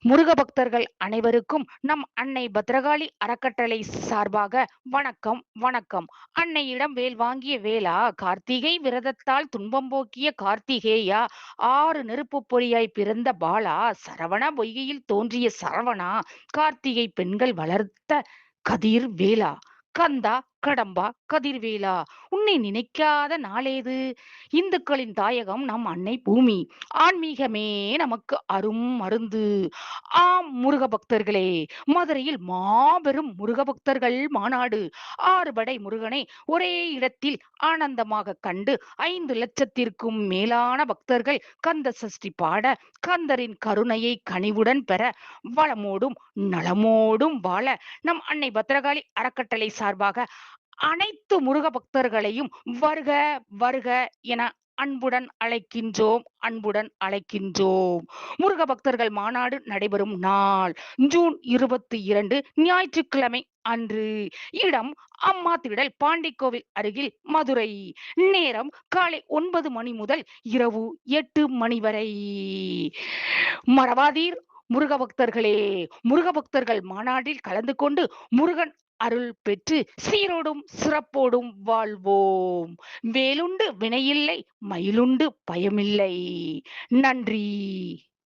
முருக பக்தர்கள் அனைவருக்கும் நம் அன்னை பத்ரகாளி அறக்கட்டளை சார்பாக வணக்கம் வணக்கம். அன்னையிடம் வேல் வாங்கிய வேளா, கார்த்திகை விரதத்தால் துன்பம் போக்கிய கார்த்திகேயா, ஆறு நெருப்பு பொறியாய் பிறந்த பாலா, சரவண பொய்கையில் தோன்றிய சரவணா, கார்த்திகை பெண்கள் வளர்த்த கதிர் வேளா, கந்தா கடம்பா கதிர்வேலா, உன்னை நினைக்காத நாளேது? இந்துக்களின் தாயகம் நம் அன்னை பூமி, ஆன்மீகமே நமக்கு அரும் மருந்து. ஆம் முருக பக்தர்களே, மதுரையில் மாபெரும் முருக பக்தர்கள் மாநாடு. ஆறுபடை முருகனை ஒரே இடத்தில் ஆனந்தமாக கண்டு 5 லட்சத்திற்கும் மேலான பக்தர்கள் கந்த சஷ்டி பாட, கந்தரின் கருணையை கனிவுடன் பெற, வளமோடும் நலமோடும் வாழ நம் அன்னை பத்ரகாளி அறக்கட்டளை சார்பாக அனைத்து முருக பக்தர்களையும் வருக வருக என அன்புடன் அழைக்கின்றோம், அன்புடன் அழைக்கின்றோம். முருக பக்தர்கள் மாநாடு நடைபெறும் நாள் ஜூன் 22 ஞாயிற்றுக்கிழமை அன்று. இடம் அம்மா திடல் பாண்டிக்கோவில் அருகில் மதுரை. நேரம் காலை 9 மணி முதல் இரவு 8 மணி வரை. மறவாதீர் முருக பக்தர்களே, முருக பக்தர்கள் மாநாட்டில் கலந்து கொண்டு முருகன் அருள் பெற்று சீரோடும் சிறப்போடும் வாழ்வோம். வேலுண்டு வினையில்லை, மயிலுண்டு பயமில்லை. நன்றி.